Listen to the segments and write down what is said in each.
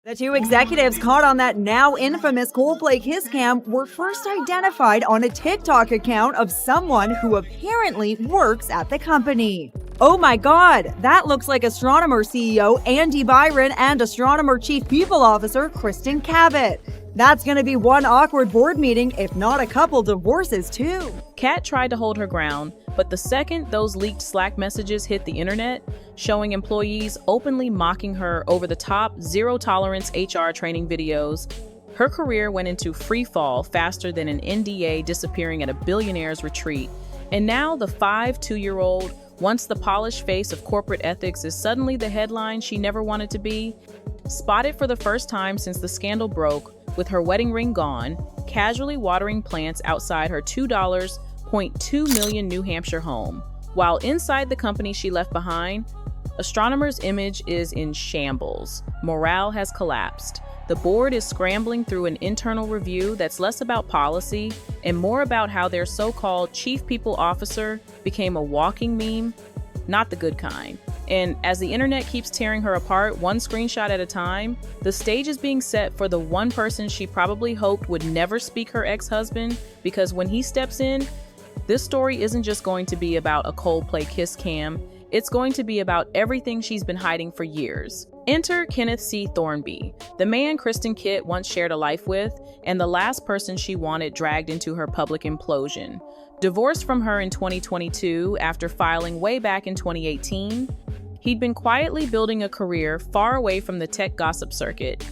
The two executives caught on that now infamous Coldplay Kiss Cam were first identified on a TikTok account of someone who apparently works at the company. Oh my god, that looks like Astronomer CEO Andy Byron and Astronomer Chief People Officer Kristen Cabot. That's gonna be one awkward board meeting, if not a couple divorces too. Kat tried to hold her ground, but the second those leaked Slack messages hit the internet, showing employees openly mocking her over the top zero-tolerance HR training videos, her career went into free fall faster than an NDA disappearing at a billionaire's retreat. And now the 2-year-old, once the polished face of corporate ethics, is suddenly the headline she never wanted to be. Spotted for the first time since the scandal broke, with her wedding ring gone, casually watering plants outside her $2.2 million New Hampshire home. While inside the company she left behind, Astronomer's image is in shambles. Morale has collapsed. The board is scrambling through an internal review that's less about policy and more about how their so-called chief people officer became a walking meme, not the good kind. And as the internet keeps tearing her apart, one screenshot at a time, the stage is being set for the one person she probably hoped would never speak her ex-husband, because when he steps in, this story isn't just going to be about a Coldplay Kiss Cam, it's going to be about everything she's been hiding for years. Enter Kenneth Thornby, the man Kristen Kitt once shared a life with, and the last person she wanted dragged into her public implosion. Divorced from her in 2022 after filing way back in 2018, he'd been quietly building a career far away from the tech gossip circuit.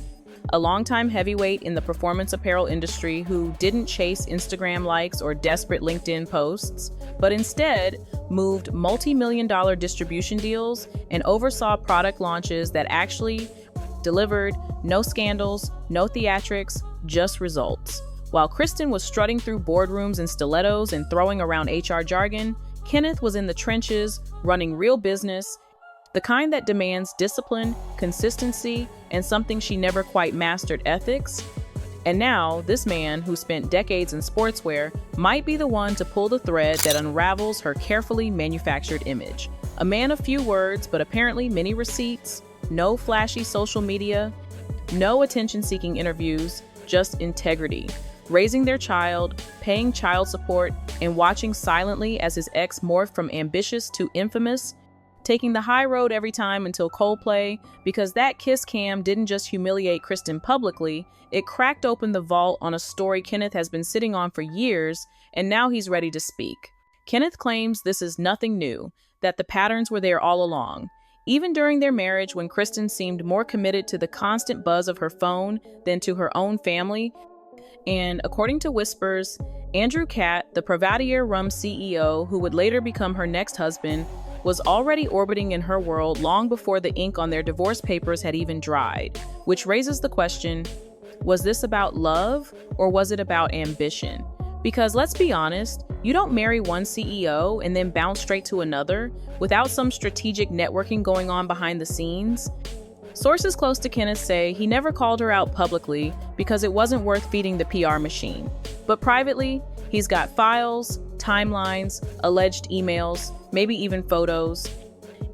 A longtime heavyweight in the performance apparel industry who didn't chase Instagram likes or desperate LinkedIn posts, but instead moved multi-million-dollar distribution deals and oversaw product launches that actually delivered no scandals, no theatrics, just results. While Kristen was strutting through boardrooms in stilettos and throwing around HR jargon, Kenneth was in the trenches, running real business, the kind that demands discipline, consistency, and something she never quite mastered, ethics. And now, this man, who spent decades in sportswear, might be the one to pull the thread that unravels her carefully manufactured image. A man of few words, but apparently many receipts, no flashy social media, no attention-seeking interviews, just integrity. Raising their child, paying child support, and watching silently as his ex morphed from ambitious to infamous, taking the high road every time until Coldplay, because that kiss cam didn't just humiliate Kristen publicly, it cracked open the vault on a story Kenneth has been sitting on for years, and now he's ready to speak. Kenneth claims this is nothing new, that the patterns were there all along. Even during their marriage, when Kristen seemed more committed to the constant buzz of her phone than to her own family. And according to whispers, Andrew Catt, the Privatier Rum CEO who would later become her next husband, was already orbiting in her world long before the ink on their divorce papers had even dried, which raises the question, was this about love or was it about ambition? Because let's be honest, you don't marry one CEO and then bounce straight to another without some strategic networking going on behind the scenes. Sources close to Kenneth say he never called her out publicly because it wasn't worth feeding the PR machine. But privately, he's got files, timelines, alleged emails, maybe even photos.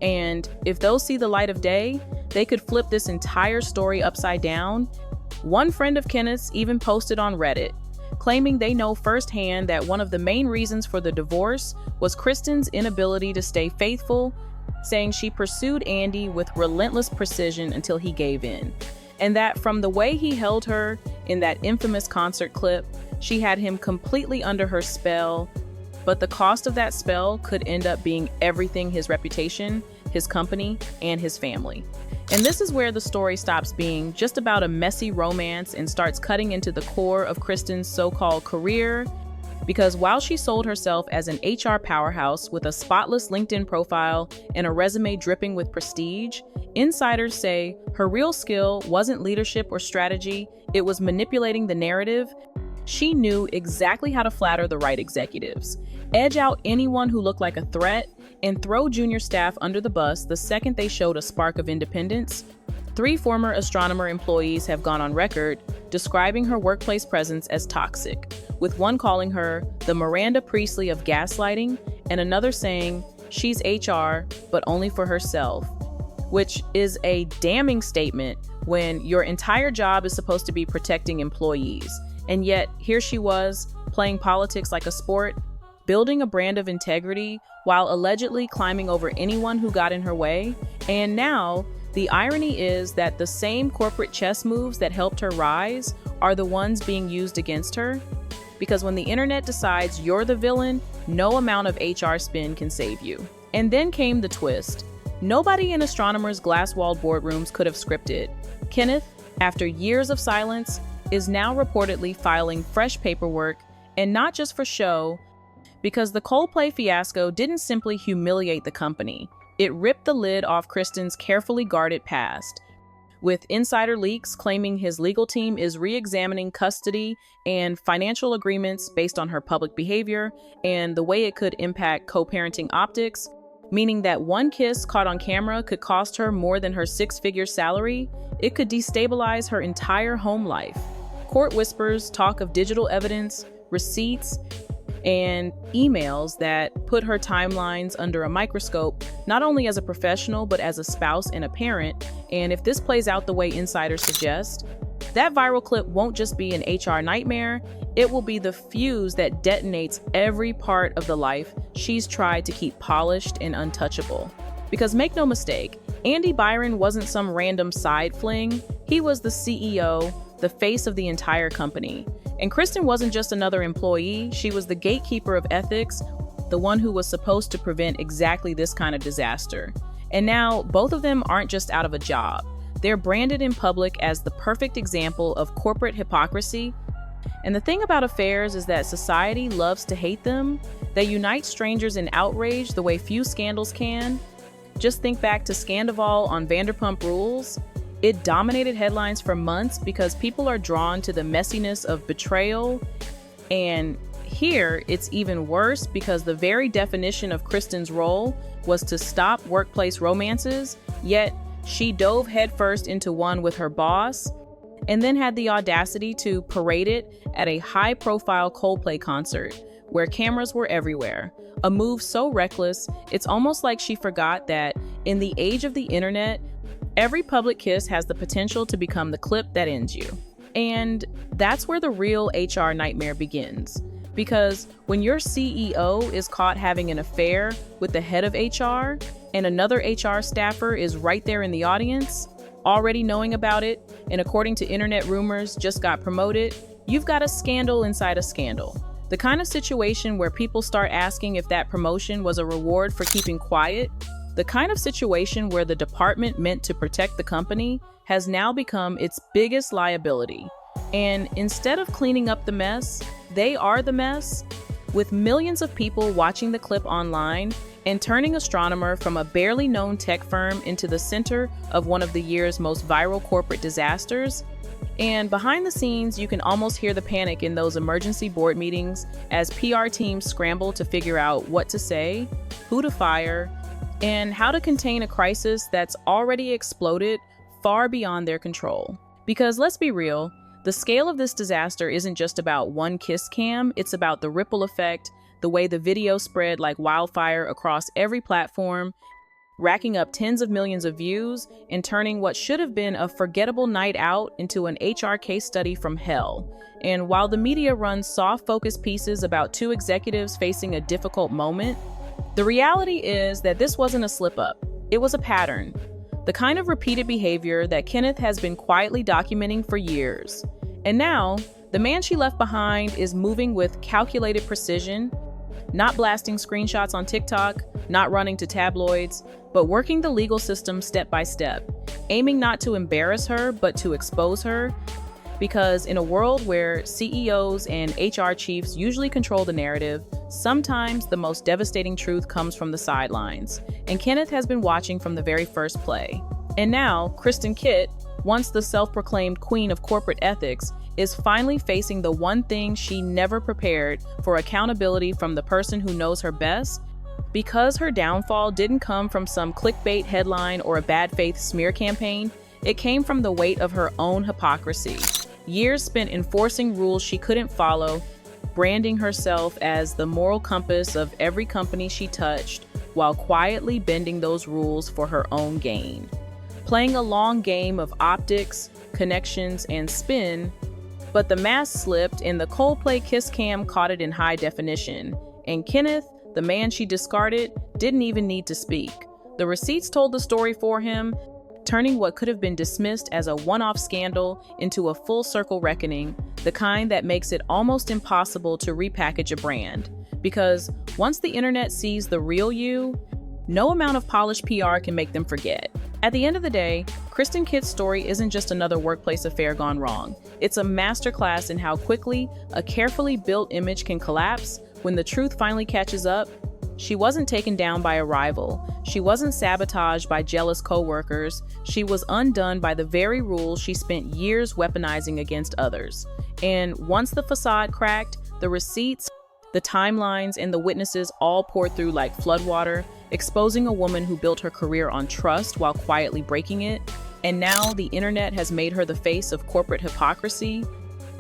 And if those see the light of day, they could flip this entire story upside down. One friend of Kenneth's even posted on Reddit, claiming they know firsthand that one of the main reasons for the divorce was Kristen's inability to stay faithful, saying she pursued Andy with relentless precision until he gave in. And that from the way he held her in that infamous concert clip, she had him completely under her spell, but the cost of that spell could end up being everything: his reputation, his company, and his family. And this is where the story stops being just about a messy romance and starts cutting into the core of Kristen's so-called career. Because while she sold herself as an HR powerhouse with a spotless LinkedIn profile and a resume dripping with prestige, insiders say her real skill wasn't leadership or strategy, it was manipulating the narrative. She knew exactly how to flatter the right executives, edge out anyone who looked like a threat, and throw junior staff under the bus the second they showed a spark of independence. 3 former Astronomer employees have gone on record describing her workplace presence as toxic, with one calling her the Miranda Priestley of gaslighting, and another saying she's HR, but only for herself, which is a damning statement when your entire job is supposed to be protecting employees. And yet, here she was, playing politics like a sport, building a brand of integrity while allegedly climbing over anyone who got in her way. And now, the irony is that the same corporate chess moves that helped her rise are the ones being used against her. Because when the internet decides you're the villain, no amount of HR spin can save you. And then came the twist. Nobody in Astronomer's glass-walled boardrooms could have scripted. Kenneth, after years of silence, is now reportedly filing fresh paperwork, and not just for show, because the Coldplay fiasco didn't simply humiliate the company. It ripped the lid off Kristen's carefully guarded past, with insider leaks claiming his legal team is re-examining custody and financial agreements based on her public behavior and the way it could impact co-parenting optics, meaning that one kiss caught on camera could cost her more than her six-figure salary. It could destabilize her entire home life. Court whispers talk of digital evidence, receipts, and emails that put her timelines under a microscope, not only as a professional, but as a spouse and a parent. And if this plays out the way insiders suggest, that viral clip won't just be an HR nightmare, it will be the fuse that detonates every part of the life she's tried to keep polished and untouchable. Because make no mistake, Andy Byron wasn't some random side fling. He was the CEO, the face of the entire company. And Kristen wasn't just another employee, she was the gatekeeper of ethics, the one who was supposed to prevent exactly this kind of disaster. And now, both of them aren't just out of a job. They're branded in public as the perfect example of corporate hypocrisy. And the thing about affairs is that society loves to hate them. They unite strangers in outrage the way few scandals can. Just think back to Scandival on Vanderpump Rules. It dominated headlines for months because people are drawn to the messiness of betrayal. And here, it's even worse because the very definition of Kristen's role was to stop workplace romances, yet she dove headfirst into one with her boss, and then had the audacity to parade it at a high-profile Coldplay concert, where cameras were everywhere. A move so reckless, it's almost like she forgot that in the age of the internet, every public kiss has the potential to become the clip that ends you. And that's where the real HR nightmare begins. Because when your CEO is caught having an affair with the head of HR, and another HR staffer is right there in the audience, already knowing about it, and according to internet rumors, just got promoted, you've got a scandal inside a scandal. The kind of situation where people start asking if that promotion was a reward for keeping quiet. The kind of situation where the department meant to protect the company has now become its biggest liability. And instead of cleaning up the mess, they are the mess, with millions of people watching the clip online and turning Astronomer from a barely known tech firm into the center of one of the year's most viral corporate disasters. And behind the scenes, you can almost hear the panic in those emergency board meetings as PR teams scramble to figure out what to say, who to fire, and how to contain a crisis that's already exploded far beyond their control. Because let's be real, the scale of this disaster isn't just about one kiss cam, it's about the ripple effect, the way the video spread like wildfire across every platform, racking up tens of millions of views and turning what should have been a forgettable night out into an HR case study from hell. And while the media runs soft-focused pieces about two executives facing a difficult moment, the reality is that this wasn't a slip-up. It was a pattern. The kind of repeated behavior that Kenneth has been quietly documenting for years. And now, the man she left behind is moving with calculated precision, not blasting screenshots on TikTok, not running to tabloids, but working the legal system step by step, aiming not to embarrass her, but to expose her. Because in a world where CEOs and HR chiefs usually control the narrative, sometimes the most devastating truth comes from the sidelines. And Kenneth has been watching from the very first play. And now, Kristen Kitt, once the self-proclaimed queen of corporate ethics, is finally facing the one thing she never prepared for: accountability from the person who knows her best. Because her downfall didn't come from some clickbait headline or a bad faith smear campaign, it came from the weight of her own hypocrisy. Years spent enforcing rules she couldn't follow, branding herself as the moral compass of every company she touched, while quietly bending those rules for her own gain. playing a long game of optics, connections, and spin, but the mask slipped and the Coldplay Kiss Cam caught it in high definition. And Kenneth, the man she discarded, didn't even need to speak. The receipts told the story for him, turning what could have been dismissed as a one-off scandal into a full-circle reckoning, the kind that makes it almost impossible to repackage a brand. Because once the internet sees the real you, no amount of polished PR can make them forget. At the end of the day, Kristen Kitt's story isn't just another workplace affair gone wrong. It's a masterclass in how quickly a carefully built image can collapse when the truth finally catches up. She wasn't taken down by a rival. She wasn't sabotaged by jealous coworkers. She was undone by the very rules she spent years weaponizing against others. And once the facade cracked, the receipts, the timelines, and the witnesses all poured through like floodwater, exposing a woman who built her career on trust while quietly breaking it. And now the internet has made her the face of corporate hypocrisy.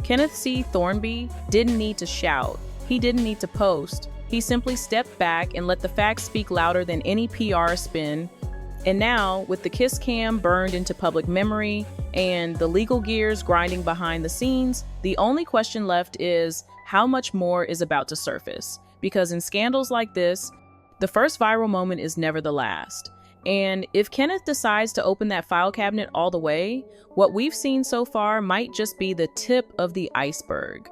Kenneth Thornby didn't need to shout. He didn't need to post. He simply stepped back and let the facts speak louder than any PR spin. And now, with the Kiss Cam burned into public memory and the legal gears grinding behind the scenes, the only question left is how much more is about to surface. Because in scandals like this, the first viral moment is never the last. And if Kenneth decides to open that file cabinet all the way, what we've seen so far might just be the tip of the iceberg.